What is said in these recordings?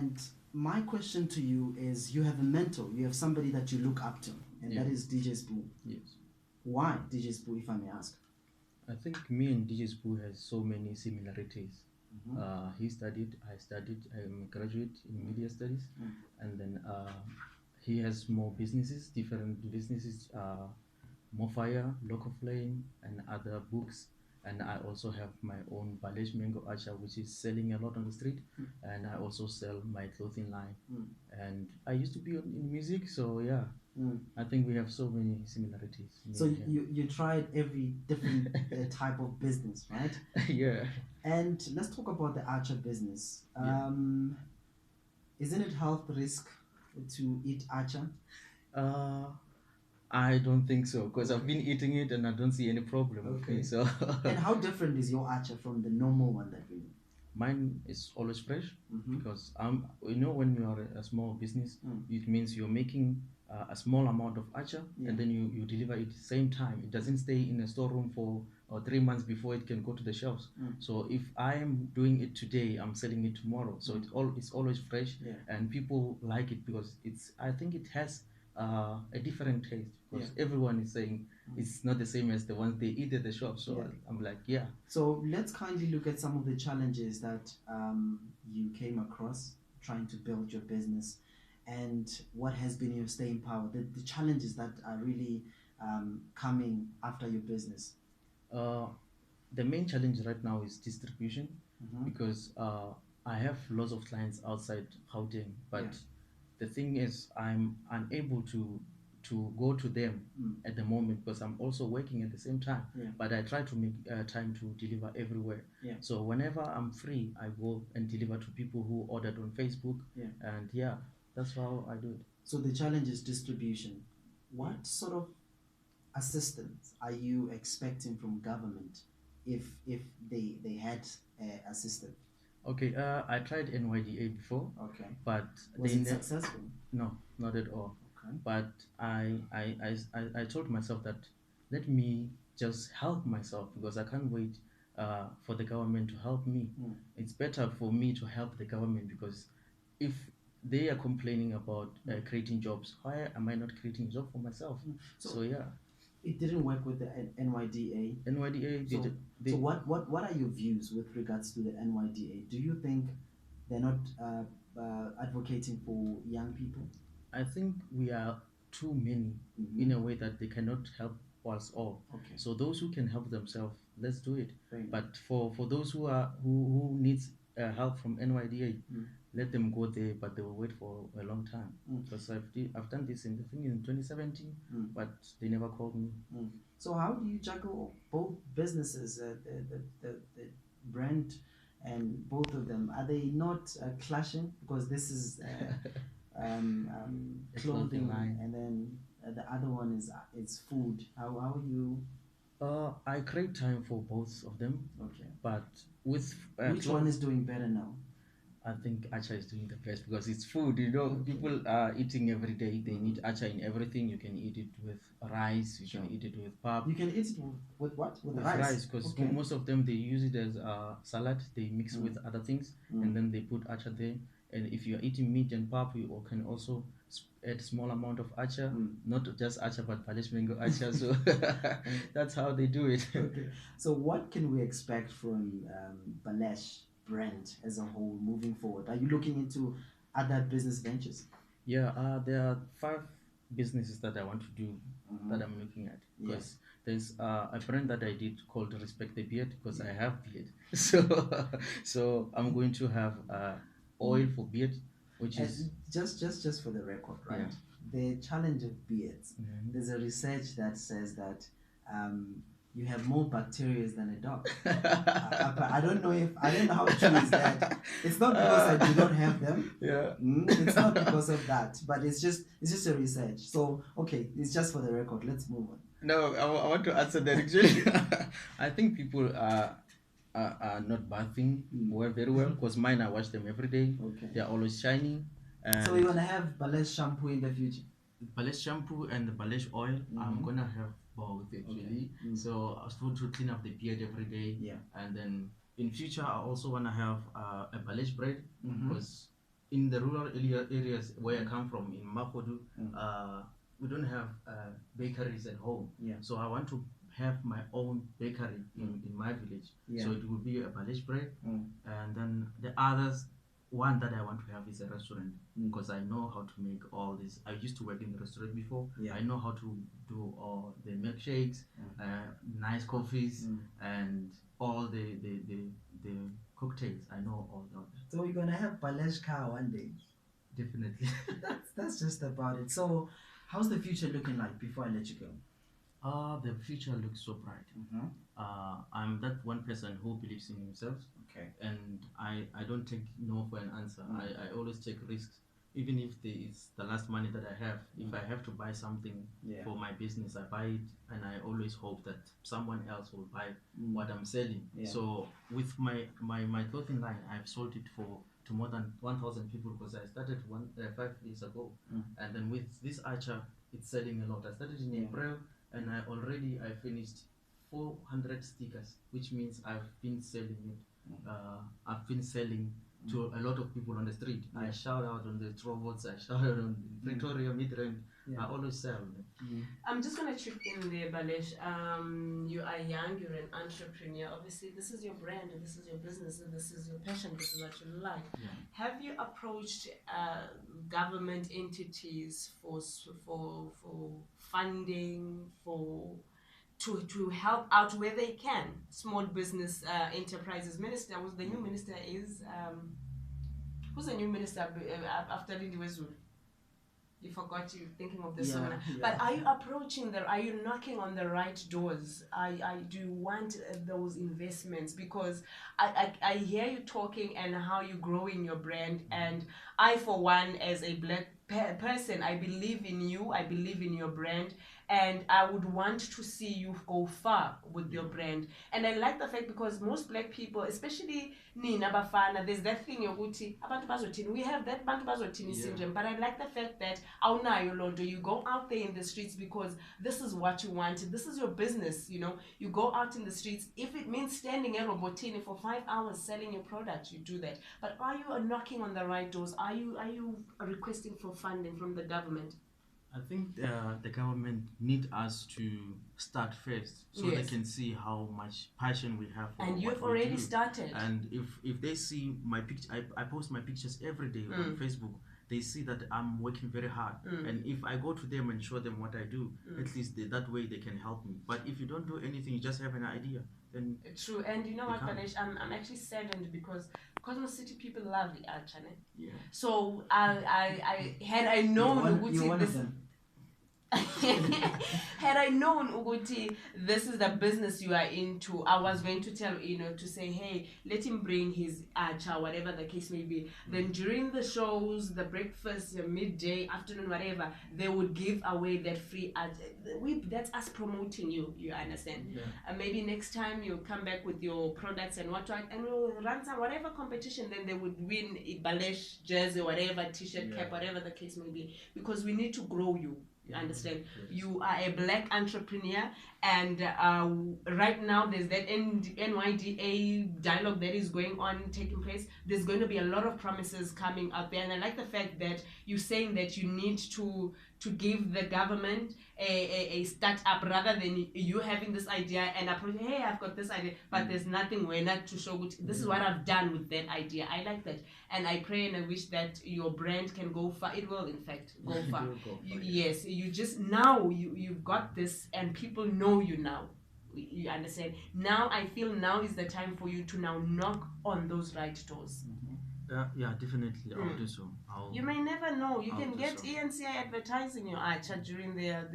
And my question to you is, you have a mentor, you have somebody that you look up to, and that is DJ Spoo. Yes. Why DJ Spoo, if I may ask? I think me and DJ Spoo has so many similarities. He studied, I studied, I'm a graduate in media studies, and then he has more businesses, different businesses, More Fire, Local Flame, and other books. And I also have my own Balesh Mango Acha, which is selling a lot on the street, and I also sell my clothing line. And I used to be in music, so yeah, I think we have so many similarities. So you tried every different type of business, right? Yeah. And let's talk about the Archer business. Isn't it health risk to eat Archer? I don't think so, because I've been eating it and I don't see any problem with it. So And how different is your Archer from the normal one that we know? Mine is always fresh, because when you are a small business, it means you're making a small amount of acha, and then you deliver it same time. It doesn't stay in a storeroom for 3 months before it can go to the shelves. So if I am doing it today, I'm selling it tomorrow. So it's always fresh, and people like it because I think it has a different taste, because everyone is saying it's not the same as the ones they eat at the shop. So I'm like, yeah. So let's kindly look at some of the challenges that you came across trying to build your business, and what has been your staying power, the challenges that are really coming after your business. The main challenge right now is distribution, because I have lots of clients outside Gauteng, but the thing is I'm unable to go to them at the moment, because I'm also working at the same time. But I try to make time to deliver everywhere. So whenever I'm free, I go and deliver to people who ordered on Facebook. And that's how I do it. So the challenge is distribution. What sort of assistance are you expecting from government if they had assisted? Okay, I tried NYDA before. Okay. But was it successful? No, not at all. Okay. But I told myself that let me just help myself, because I can't wait for the government to help me. It's better for me to help the government, because if they are complaining about creating jobs, why am I not creating a job for myself? So yeah. It didn't work with the NYDA. NYDA. So what are your views with regards to the NYDA? Do you think they're not advocating for young people? I think we are too many in a way that they cannot help us all. Okay. So those who can help themselves, let's do it. Right. But for those who needs help from NYDA, let them go there, but they will wait for a long time. Because I've done this in 2017, but they never called me. So how do you juggle both businesses, the brand and both of them? Are they not clashing? Because this is clothing line, and then the other one is food. How are you? I create time for both of them. Okay. But with which one is doing better now? I think acha is doing the best, because it's food. People are eating every day. They need acha in everything. You can eat it with rice. You can eat it with pap. You can eat it with what? With rice, because most of them they use it as salad. They mix with other things, and then they put acha there. And if you are eating meat and pap, you can also add small amount of acha, not just acha, but Balesh mango acha. So that's how they do it. Okay. So what can we expect from Balesh brand as a whole moving forward? Are you looking into other business ventures? Yeah, there are 5 businesses that I want to do that I'm looking at. Because there's a brand that I did called Respect the Beard, because I have beard. So I'm going to have oil for beard, which is just for the record, right? The challenge of beards. There's a research that says that you have more bacteria than a dog. I don't know how true is that. It's not because I do not have them. It's not because of that, but it's just a research. So okay, it's just for the record. Let's move on. No, I want to answer that actually. I think people are not bathing very well, because mine I wash them every day. Okay. They are always shining. So you're gonna have Balesh shampoo in the future? Balesh shampoo and the Balesh oil. I'm gonna have both actually. Okay. So I was going to clean up the beard every day. And then in future I also wanna have a Balesh bread, because in the rural areas where I come from, in Mapodu, we don't have bakeries at home. Yeah. So I want to have my own bakery in my village. Yeah. So it will be a Balesh bread. And then the others, one that I want to have is a restaurant, because I know how to make all this. I used to work in the restaurant before. Yeah. I know how to do all the milkshakes, nice coffees, and all the cocktails. I know all that. So we're gonna have Balesh car one day. Definitely. That's just about it. So how's the future looking like before I let you go? The future looks so bright. I'm that one person who believes in himself. Okay. And I don't take no for an answer. I always take risks. Even if it's the last money that I have, if I have to buy something for my business, I buy it, and I always hope that someone else will buy what I'm selling. So with my clothing line, I've sold it to more than 1,000 people, because I started 5 years ago. And then with this Archer, it's selling a lot. I started in April, and I finished 400 stickers, which means I've been selling it. I've been selling to a lot of people on the street. I shout out on the Trovots, I shout out on Pretoria, Midrand. I always sell. I'm just going to chip in there, Balesh. You are young, you're an entrepreneur. Obviously, this is your brand, and this is your business, and this is your passion, this is what you like. Have you approached government entities for funding, to help out where they can? Small business enterprises. Minister, was the new minister is who's the new minister after Lindy Wezulu? You forgot, you thinking of the seminar. But are you approaching are you knocking on the right doors? Do you want those investments? Because I hear you talking and how you're growing your brand, and I, for one, as a black person, I believe in you, I believe in your brand, and I would want to see you go far with your brand. And I like the fact, because most black people, especially Nina Bafana, there's that thing yoguti abantu bazothini. We have that bantu bazothini syndrome. But I like the fact that awunayo lonto, you go out there in the streets because this is what you want. This is your business, you know. You go out in the streets. If it means standing at Robotini for 5 hours selling your product, you do that. But are you knocking on the right doors? Are you requesting for funding from the government? I think the government need us to start first, so they can see how much passion we have for and you've what already we do. Started. And if they see my picture, I post my pictures every day on Facebook. They see that I'm working very hard, and if I go to them and show them what I do, at least that way they can help me. But if you don't do anything, you just have an idea, then true. And you know what, Balesh, I'm actually saddened because Cosmo City people love the Archer. So I had I known you're one of them. Had I known Uguti, this is the business you are into, I was going to tell to say, hey, let him bring his Archer, whatever the case may be. Then during the shows, the breakfast, midday, afternoon, whatever, they would give away that free Archer. That's us promoting you understand? And maybe next time you come back with your products and what, and we'll run some whatever competition, then they would win a Balesh jersey, whatever, t-shirt, cap, whatever the case may be, because we need to grow you. You understand? You are a black entrepreneur, and right now there's that NYDA dialogue that is going on, taking place. There's going to be a lot of promises coming up there, and I like the fact that you're saying that you need to give the government a start-up, rather than you having this idea and approaching, hey, I've got this idea, but there's nothing where not to show this is what I've done with that idea. I like that, and I pray and I wish that your brand can go far. It will, in fact, go far. Yes, you just now you've got this, and people know you now. You understand? Now I feel now is the time for you to now knock on those right doors. Yeah, definitely. I'll do so. You may never know. You can get ENCI advertising your Archer during their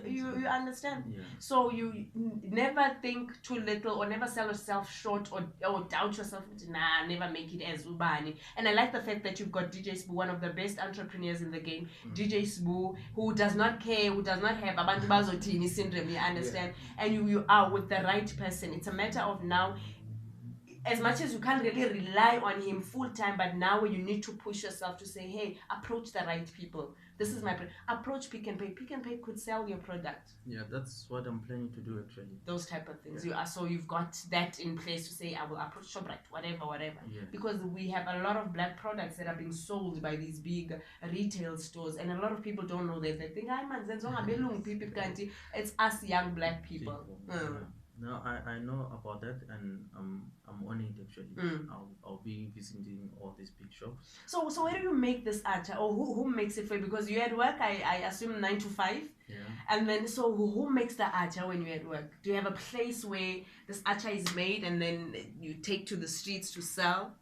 you understand? So you never think too little, or never sell yourself short, or doubt yourself. Nah, never make it as Ubani. And I like the fact that you've got DJ Sbu, one of the best entrepreneurs in the game. DJ Sbu, who does not care, who does not have abantu bazotini syndrome. You understand? And you are with the right person. It's a matter of now. as much as you can't really rely on him full time, but now you need to push yourself to say, hey, approach the right people. This is my approach Pick and Pay. Pick and Pay could sell your product. Yeah, that's what I'm planning to do actually. Those type of things. Yeah. So you've got that in place to say, I will approach ShopRite, whatever. Yeah. Because we have a lot of black products that are being sold by these big retail stores, and a lot of people don't know that. They think, "Hi man, it's us young black people." Yeah. No, I know about that, and I'm on it actually. I'll be visiting all these big shops. So where do you make this acha, or who makes it for you? Because you're at work, I assume 9 to 5. Yeah. And then so who makes the acha when you're at work? Do you have a place where this acha is made and then you take to the streets to sell?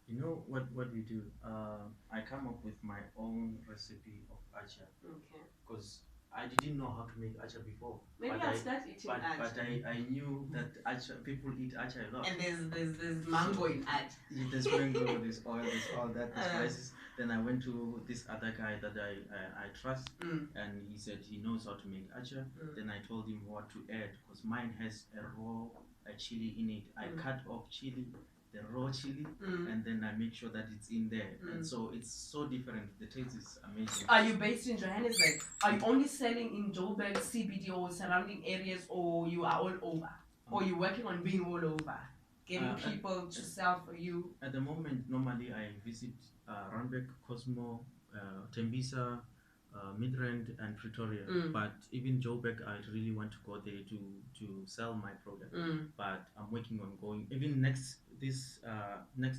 You know what we do? I come up with my own recipe of acha. Okay. Because I didn't know how to make acha before. Maybe I'll start eating acha. But I knew that acha, people eat acha a lot. And there's mango in acha. Yeah, there's mango, there's oil, there's all that, the spices. Then I went to this other guy that I trust, and he said he knows how to make acha. Then I told him what to add, because mine has a raw chili in it. I cut off chili, the raw chili, and then I make sure that it's in there. And so it's so different. The taste is amazing. Are you based in Johannesburg? Are you only selling in Joburg, CBD or surrounding areas, or you are all over? Or you working on being all over? Getting people to sell for you? At the moment, normally I visit Randburg, Cosmo, Tembisa, Midrand and Pretoria, but even Joburg, I really want to go there to sell my product. But I'm working on going. Even next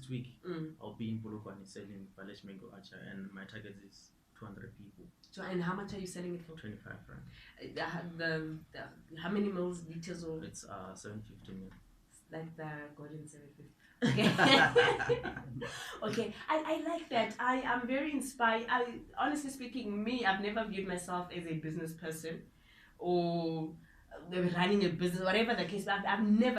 week, I'll be in Polokwane selling Balesh mango acha, and my target is 200 people. So, and how much are you selling it for? 25 rand. How many mils, liters, or? It's 750 ml. Like the golden 750. Okay. Okay, I like that. I am very inspired. Honestly speaking, I've never viewed myself as a business person or running a business, whatever the case. I've never